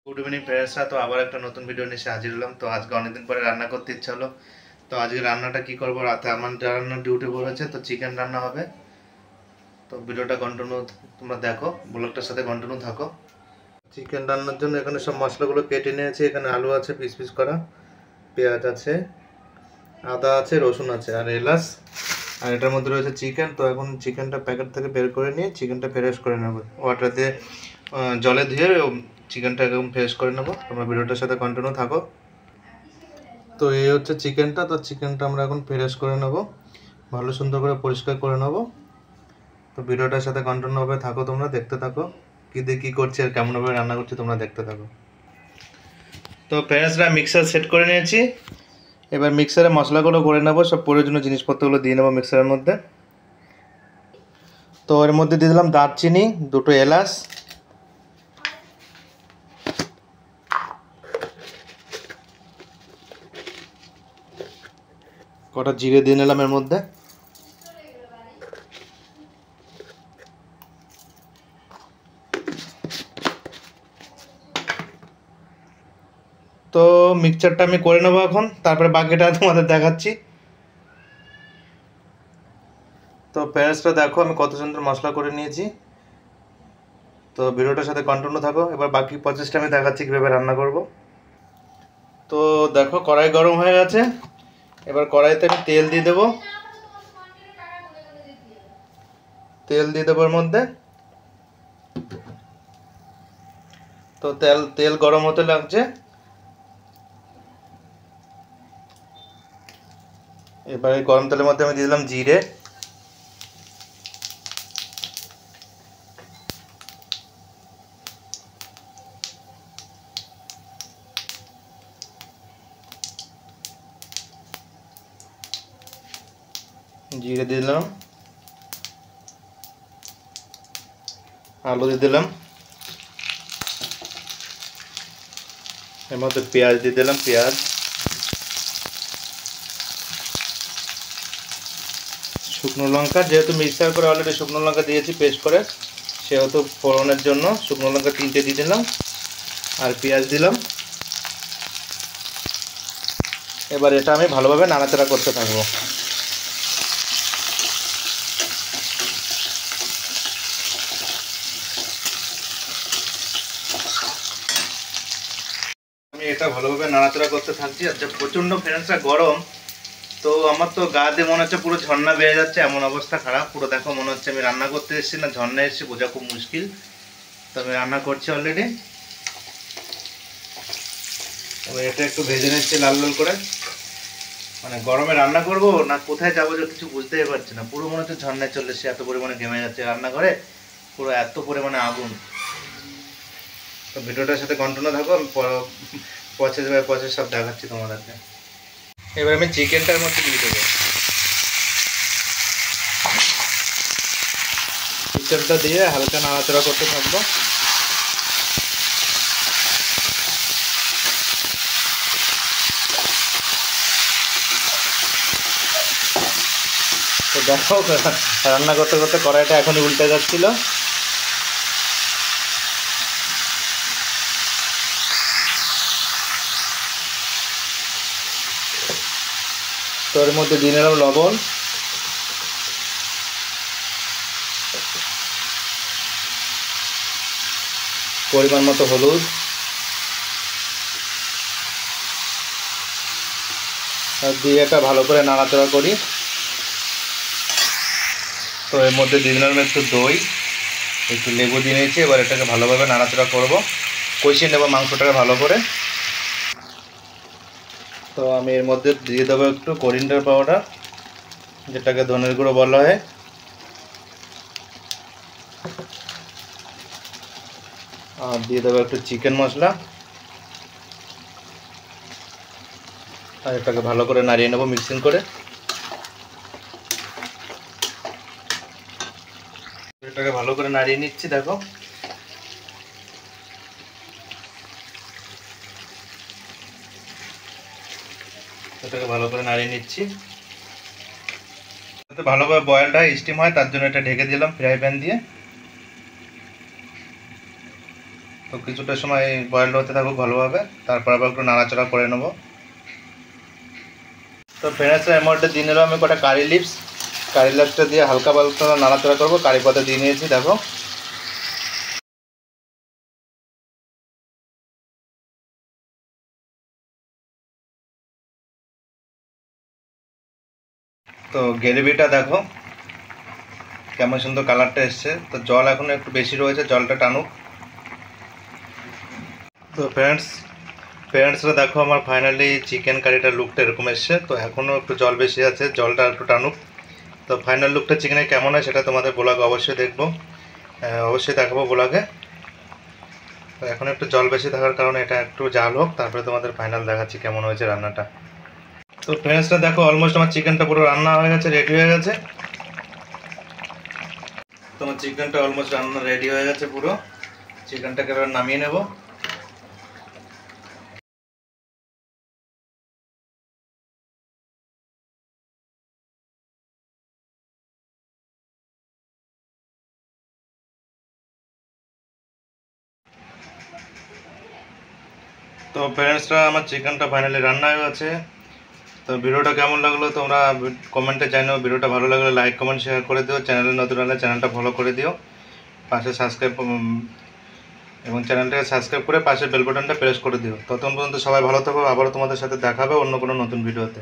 Good evening ফ্রেন্ডসরা। তো আবার একটা নতুন ভিডিও নিয়ে এসে হাজির হলাম। তো আজকে অনেকদিন পরে রান্না করতে ইচ্ছা হলো। তো আজকে রান্নাটা কি করবো, রাতে আমার রান্নার ডিউটি পড়েছে, তো চিকেন রান্না হবে। তো ভিডিওটা কন্টিনিউ তোমরা দেখো, ব্লগটার সাথে কন্টিনিউ থাকো। চিকেন রান্নার জন্য এখানে সব মশলাগুলো কেটে নিয়েছি। এখানে আলু আছে পিস পিস করা, পেঁয়াজ আছে, আদা আছে, রসুন আছে আর এলাচ। আর এটার মধ্যে রয়েছে চিকেন। তো এখন চিকেনটা প্যাকেট থেকে বের করে নিয়ে চিকেনটা ফ্রেশ করে নেবো ওয়াটার দিয়ে, জলে ধুয়ে চিকেনটা একদম ফ্রেশ করে নেবো। তোমরা ভিডিওটার সাথে কন্টিনিউ থাকো। তো এই হচ্ছে চিকেনটা। তো চিকেনটা আমরা এখন ফ্রেশ করে নেবো, ভালো সুন্দর করে পরিষ্কার করে নেবো। তো ভিডিওটার সাথে কন্টিনিউভাবে থাকো, তোমরা দেখতে থাকো কী দিয়ে কী করছি আর কেমনভাবে রান্না করছি, তোমরা দেখতে থাকো। তো ফ্রেন্ডসরা মিক্সার সেট করে নিয়েছি। এবার মিক্সারে মশলাগুলো করে নেবো, সব প্রয়োজনীয় জিনিসপত্রগুলো দিয়ে নেবো মিক্সারের মধ্যে। তো এর মধ্যে দিয়ে দিলাম দারচিনি, দুটো এলাচ, কটা জিরে দিয়ে নিলাম এর মধ্যে। তো মিক্সচারটা আমি করে নেবো এখন, তারপরে বাকিটা তোমাদের দেখাচ্ছি। তো পেঁয়াজটা দেখো আমি কত সুন্দর মশলা করে নিয়েছি। তো ভিডিওটার সাথে কন্টিনিউ থাকো। এবার বাকি প্রসেসটা আমি দেখাচ্ছি কীভাবে রান্না করব। তো দেখো কড়াই গরম হয়ে গেছে। এবার কড়াইতে আমি তেল দিয়ে দেবো, এর মধ্যে। তো তেল গরম হতে লাগছে। এবার এই গরম তেলের মধ্যে আমি দিয়ে দিলাম জিরে, দিয়ে দিলাম, আলু দিয়ে দিলাম, এর মধ্যে পেঁয়াজ দিয়ে দিলাম, পেঁয়াজ, শুকনো লঙ্কা। যেহেতু মিক্সার করে অলরেডি শুকনো লঙ্কা দিয়েছি পেস্ট করে, সেহেতু ফোড়নের জন্য শুকনো লঙ্কা 3টে দিয়ে দিলাম আর পেঁয়াজ দিলাম। এবার এটা আমি ভালোভাবে নাড়াচাড়া করতে থাকবো। আমি এটা ভালোভাবে নাড়াচাড়া করতে থাকছি। আর যে প্রচণ্ড ফ্রেন্ডসরা গরম, তো আমার তো গা দিয়ে মনে হচ্ছে পুরো ঝর্ণা বেড়ে যাচ্ছে, এমন অবস্থা খারাপ। পুরো দেখো মনে হচ্ছে আমি রান্না করতে এসেছি না ঝর্ণা এসেছি, বোঝা খুব মুশকিল। তো আমি রান্না করছি অলরেডি। এবার এটা একটু ভেজে নিচ্ছি লাল লাল করে। মানে গরমে রান্না করব না কোথায় যাবো যে কিছু বুঝতেই পারছি না। পুরো মনে হচ্ছে ঝর্ণায় চলে এসেছি, এত পরিমাণে ঘেমে যাচ্ছে রান্নাঘরে, পুরো এত পরিমাণে আগুন। তো ভিডিওটার সাথে কন্টিনিউ থাকো, আমি প্রসেস সব দেখাচ্ছি তোমাদেরকে। এবার আমি চিকেনটার মধ্যে দিয়ে দেবো। চিকেনটা দিয়ে হালকা নাড়াচাড়া করতে থাকবো। তো দেখো রান্না করতে করতে কড়াইটা এখনই উল্টে যাচ্ছিল। তো এর মধ্যে দিয়ে নিলাম লবণ, পরিমাণ মতো হলুদ, আর দিয়ে এটা ভালো করে নাড়াচাড়া করি। তো এর মধ্যে দিয়ে দিলাম একটু দই, একটু লেবু দিয়ে নিয়েছি। এবার এটাকে ভালোভাবে নাড়াচাড়া করব, কষিয়ে নেব মাংসটাকে ভালো করে। তো আমি এর মধ্যে দিয়ে দেবো একটু করিন্ডার পাউডার, যেটাকে ধনের গুঁড়ো বলা হয়। আর দিয়ে দেবো একটু চিকেন মশলা, আর এটাকে ভালো করে নাড়িয়ে নেবো মিক্সিং করে। এটাকে ভালো করে নাড়িয়ে নিচ্ছি। দেখো এটাকে ভালো করে নাড়িয়ে নিচ্ছি যাতে ভালোভাবে বয়েলড হয়, স্টিম হয়, তার জন্য এটা ঢেকে দিলাম ফ্রাই প্যান দিয়ে। তো কিছুটা সময় বয়েল হতে থাকুক ভালোভাবে, তারপর আবার একটু নাড়াচাড়া করে নেব। তো ফ্রেন্ডস এর মধ্যে দিয়ে নিলাম আমি কটা কারি লিভসটা দিয়ে হালকা পাতলা নাড়াচাড়া করবো। কারি পাতা দিয়ে নিয়েছি দেখো। তো গ্রেভিটা দেখো কেমন সুন্দর কালারটা এসছে। তো জল এখনো একটু বেশি রয়েছে, জলটা টানুক। তো ফ্রেন্ডসরা দেখো আমার ফাইনালি চিকেন কারিটার লুকটা এরকম এসছে। তো এখনও একটু জল বেশি আছে, জলটা একটু টানুক। তো ফাইনাল লুকটা চিকেনের কেমন হয় সেটা তোমাদের ব্লগে অবশ্যই দেখবো, অবশ্যই দেখাবো ব্লগে। তো এখন একটু জল বেশি থাকার কারণে এটা একটু জাল হোক, তারপরে তোমাদের ফাইনাল দেখাচ্ছি কেমন হয়েছে রান্নাটা। তো ফ্রেন্ডসরা দেখো অলমোস্ট আমার চিকেনটা পুরো রান্না হয়ে গেছে, রেডি হয়ে গেছে। তোমার চিকেনটা অলমোস্ট রান্না রেডি হয়ে গেছে পুরো। চিকেনটাকে এবার নামিয়ে নেব। তো ফ্রেন্ডসরা আমার চিকেনটা ফাইনালি রান্না হয়ে গেছে। তো ভিডিওটা কেমন লাগলো তোমরা কমেন্টে জানিও। ভিডিওটা ভালো লাগলে লাইক কমেন্ট শেয়ার করে দিও। চ্যানেলে নতুন হলে চ্যানেলটা ফলো করে দিও, পাশে সাবস্ক্রাইব এবং চ্যানেলটাকে সাবস্ক্রাইব করে পাশে বেল বাটনটা প্রেস করে দিও। ততক্ষণ পর্যন্ত সবাই ভালো থাকো। আবারও তোমাদের সাথে দেখা হবে অন্য কোনো নতুন ভিডিওতে।